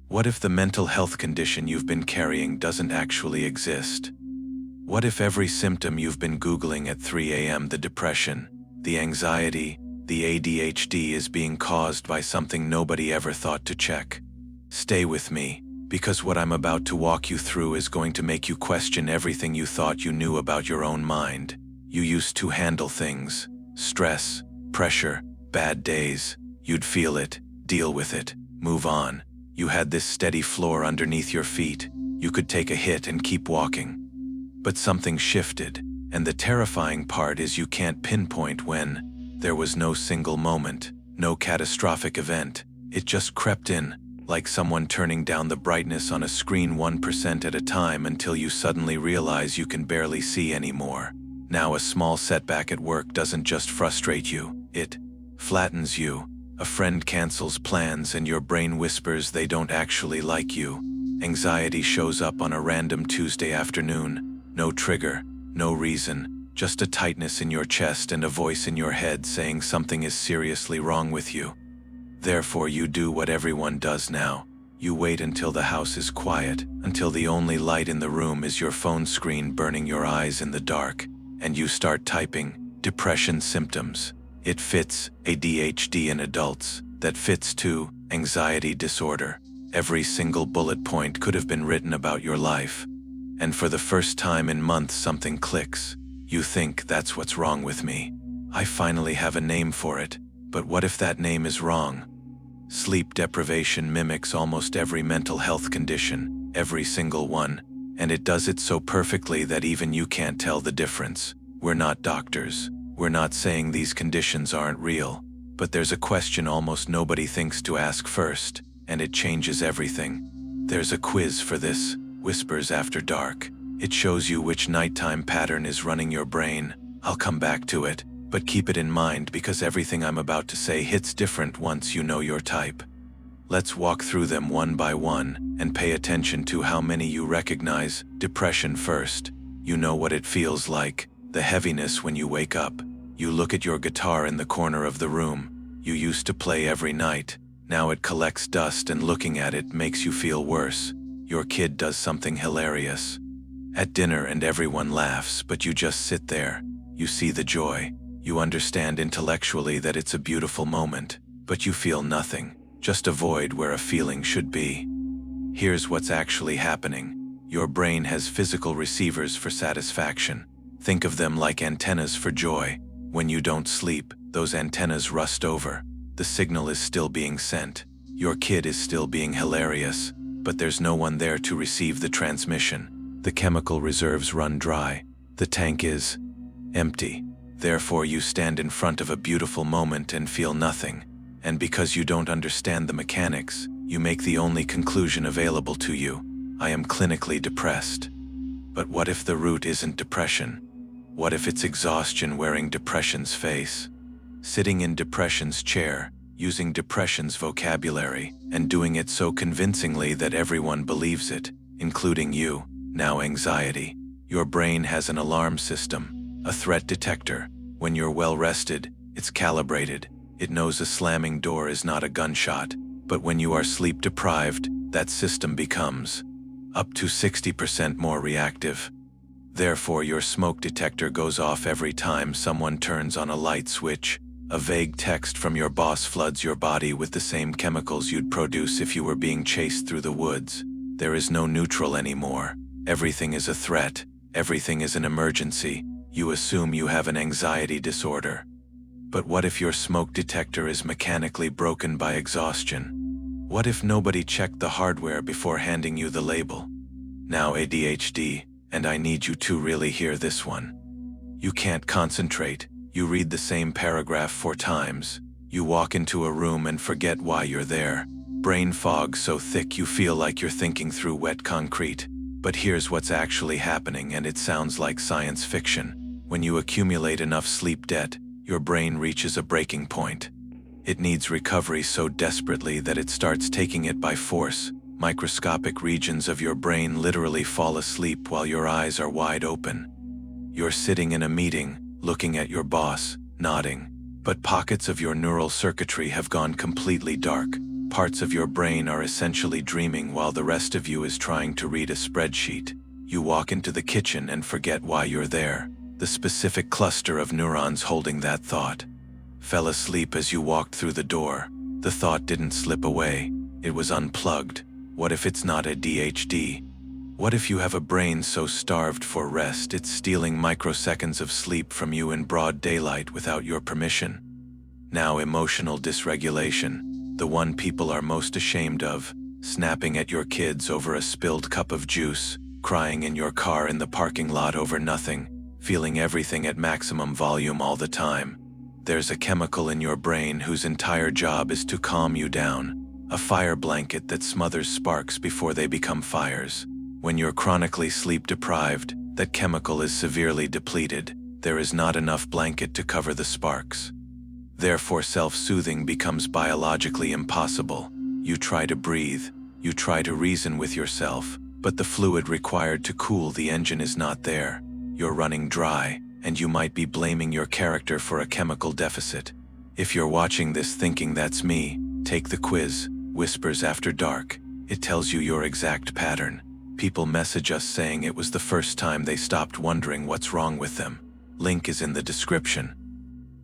What if the mental health condition you've been carrying doesn't actually exist? What if every symptom you've been Googling at 3 a.m., the depression, the anxiety, the ADHD, is being caused by something nobody ever thought to check? Stay with me, because what I'm about to walk you through is going to make you question everything you thought you knew about your own mind. You used to handle things, stress, pressure, bad days. You'd feel it, deal with it, move on. You had this steady floor underneath your feet. You could take a hit and keep walking. But something shifted, and the terrifying part is you can't pinpoint when. There was no single moment, no catastrophic event. It just crept in, like someone turning down the brightness on a screen 1% at a time until you suddenly realize you can barely see anymore. Now a small setback at work doesn't just frustrate you, it flattens you. A friend cancels plans and your brain whispers they don't actually like you. Anxiety shows up on a random Tuesday afternoon. No trigger, no reason, just a tightness in your chest and a voice in your head saying something is seriously wrong with you. Therefore, you do what everyone does now. You wait until the house is quiet, until the only light in the room is your phone screen burning your eyes in the dark, and you start typing depression symptoms. It fits ADHD in adults. That fits too anxiety disorder. Every single bullet point could have been written about your life. And for the first time in months, something clicks. You think, that's what's wrong with me. I finally have a name for it. But what if that name is wrong? Sleep deprivation mimics almost every mental health condition, every single one, and it does it so perfectly that even you can't tell the difference. We're not doctors. We're not saying these conditions aren't real. But there's a question almost nobody thinks to ask first, and it changes everything. There's a quiz for this. Whispers After Dark. It shows you which nighttime pattern is running your brain. I'll come back to it, but keep it in mind because everything I'm about to say hits different once you know your type. Let's walk through them one by one and pay attention to how many you recognize. Depression first. You know what it feels like, the heaviness when you wake up. You look at your guitar in the corner of the room. You used to play every night. Now it collects dust and looking at it makes you feel worse. Your kid does something hilarious at dinner and everyone laughs, but you just sit there. You see the joy. You understand intellectually that it's a beautiful moment, but you feel nothing, just a void where a feeling should be. Here's what's actually happening. Your brain has physical receivers for satisfaction. Think of them like antennas for joy. When you don't sleep, those antennas rust over. The signal is still being sent. Your kid is still being hilarious, but there's no one there to receive the transmission. The chemical reserves run dry. The tank is empty. Therefore, you stand in front of a beautiful moment and feel nothing. And because you don't understand the mechanics, you make the only conclusion available to you. I am clinically depressed. But what if the root isn't depression? What if it's exhaustion wearing depression's face? Sitting in depression's chair, using depression's vocabulary, and doing it so convincingly that everyone believes it, including you. Now anxiety. Your brain has an alarm system, a threat detector. When you're well rested, it's calibrated. It knows a slamming door is not a gunshot. But when you are sleep deprived, that system becomes up to 60% more reactive. Therefore, your smoke detector goes off every time someone turns on a light switch. A vague text from your boss floods your body with the same chemicals you'd produce if you were being chased through the woods. There is no neutral anymore. Everything is a threat. Everything is an emergency. You assume you have an anxiety disorder. But what if your smoke detector is mechanically broken by exhaustion? What if nobody checked the hardware before handing you the label? Now ADHD, and I need you to really hear this one. You can't concentrate. You read the same paragraph 4 times. You walk into a room and forget why you're there. Brain fog so thick you feel like you're thinking through wet concrete. But here's what's actually happening, and it sounds like science fiction. When you accumulate enough sleep debt, your brain reaches a breaking point. It needs recovery so desperately that it starts taking it by force. Microscopic regions of your brain literally fall asleep while your eyes are wide open. You're sitting in a meeting, looking at your boss, nodding, but pockets of your neural circuitry have gone completely dark. Parts of your brain are essentially dreaming while the rest of you is trying to read a spreadsheet. You walk into the kitchen and forget why you're there. The specific cluster of neurons holding that thought fell asleep as you walked through the door. The thought didn't slip away. It was unplugged. What if it's not ADHD? What if you have a brain so starved for rest it's stealing microseconds of sleep from you in broad daylight without your permission? Now, emotional dysregulation, the one people are most ashamed of, snapping at your kids over a spilled cup of juice, crying in your car in the parking lot over nothing, feeling everything at maximum volume all the time. There's a chemical in your brain whose entire job is to calm you down, a fire blanket that smothers sparks before they become fires. When you're chronically sleep deprived, that chemical is severely depleted. There is not enough blanket to cover the sparks. Therefore, self-soothing becomes biologically impossible. You try to breathe, you try to reason with yourself, but the fluid required to cool the engine is not there. You're running dry, and you might be blaming your character for a chemical deficit. If you're watching this thinking that's me, take the quiz, Whispers After Dark. It tells you your exact pattern. People message us saying it was the first time they stopped wondering what's wrong with them. Link is in the description.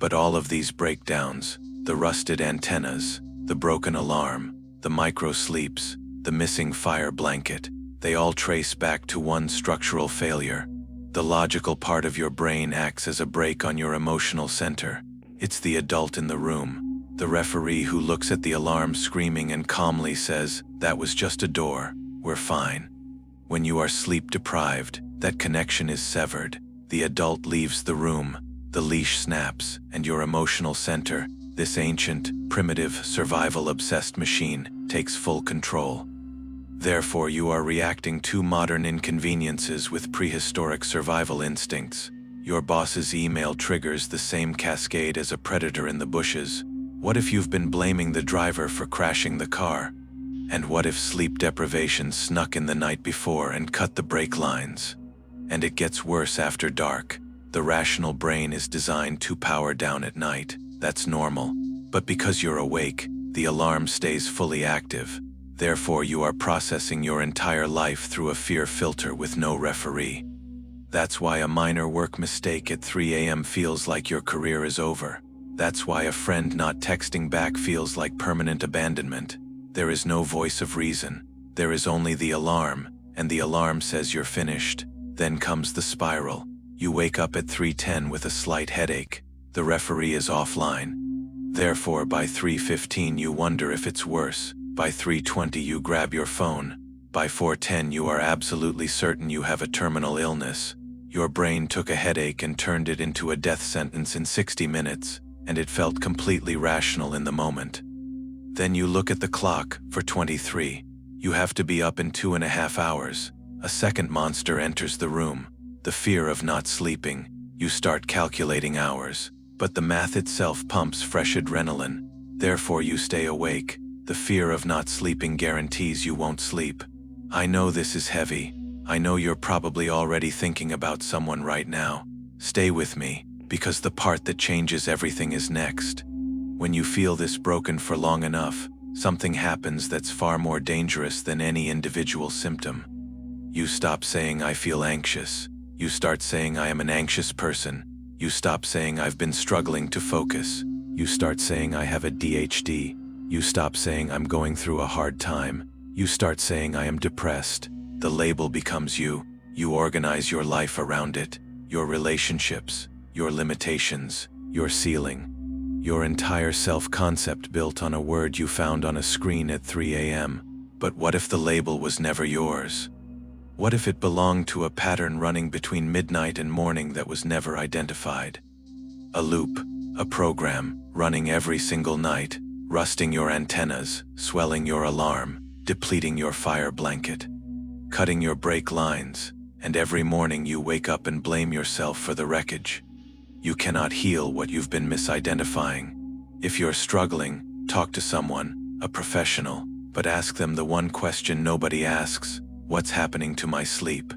But all of these breakdowns, the rusted antennas, the broken alarm, the micro-sleeps, the missing fire blanket, they all trace back to one structural failure. The logical part of your brain acts as a brake on your emotional center. It's the adult in the room, the referee who looks at the alarm screaming and calmly says, "That was just a door, we're fine." When you are sleep deprived, that connection is severed. The adult leaves the room, the leash snaps, and your emotional center, this ancient, primitive, survival-obsessed machine, takes full control. Therefore, you are reacting to modern inconveniences with prehistoric survival instincts. Your boss's email triggers the same cascade as a predator in the bushes. What if you've been blaming the driver for crashing the car? And what if sleep deprivation snuck in the night before and cut the brake lines? And it gets worse after dark. The rational brain is designed to power down at night. That's normal. But because you're awake, the alarm stays fully active. Therefore, you are processing your entire life through a fear filter with no referee. That's why a minor work mistake at 3 a.m. feels like your career is over. That's why a friend not texting back feels like permanent abandonment. There is no voice of reason. There is only the alarm, and the alarm says you're finished. Then comes the spiral. You wake up at 3:10 with a slight headache. The referee is offline. Therefore, by 3:15 you wonder if it's worse. By 3:20 you grab your phone. By 4:10 you are absolutely certain you have a terminal illness. Your brain took a headache and turned it into a death sentence in 60 minutes, and it felt completely rational in the moment. Then you look at the clock, for 23. You have to be up in 2.5 hours. A second monster enters the room. The fear of not sleeping. You start calculating hours. But the math itself pumps fresh adrenaline. Therefore you stay awake. The fear of not sleeping guarantees you won't sleep. I know this is heavy. I know you're probably already thinking about someone right now. Stay with me, because the part that changes everything is next. When you feel this broken for long enough, something happens that's far more dangerous than any individual symptom. You stop saying "I feel anxious." You start saying "I am an anxious person." You stop saying "I've been struggling to focus." You start saying "I have ADHD." You stop saying "I'm going through a hard time." You start saying "I am depressed." The label becomes you. You organize your life around it. Your relationships, your limitations, your ceiling. Your entire self-concept built on a word you found on a screen at 3 a.m. But what if the label was never yours? What if it belonged to a pattern running between midnight and morning that was never identified? A loop, a program, running every single night, rusting your antennas, swelling your alarm, depleting your fire blanket, cutting your brake lines, and every morning you wake up and blame yourself for the wreckage. You cannot heal what you've been misidentifying. If you're struggling, talk to someone, a professional, but ask them the one question nobody asks: what's happening to my sleep?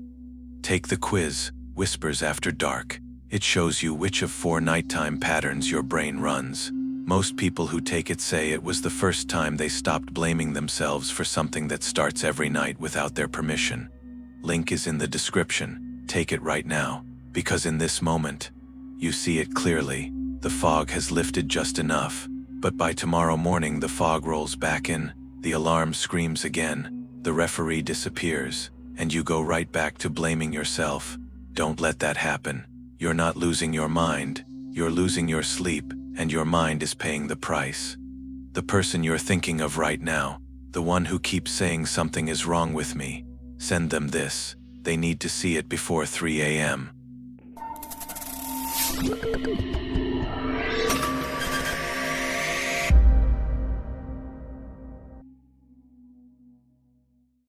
Take the quiz, Whispers After Dark. It shows you which of 4 nighttime patterns your brain runs. Most people who take it say it was the first time they stopped blaming themselves for something that starts every night without their permission. Link is in the description. Take it right now, because in this moment, you see it clearly. The fog has lifted just enough, but by tomorrow morning the fog rolls back in, the alarm screams again, the referee disappears, and you go right back to blaming yourself. Don't let that happen. You're not losing your mind, you're losing your sleep, and your mind is paying the price. The person you're thinking of right now, the one who keeps saying something is wrong with me, send them this. They need to see it before 3 a.m.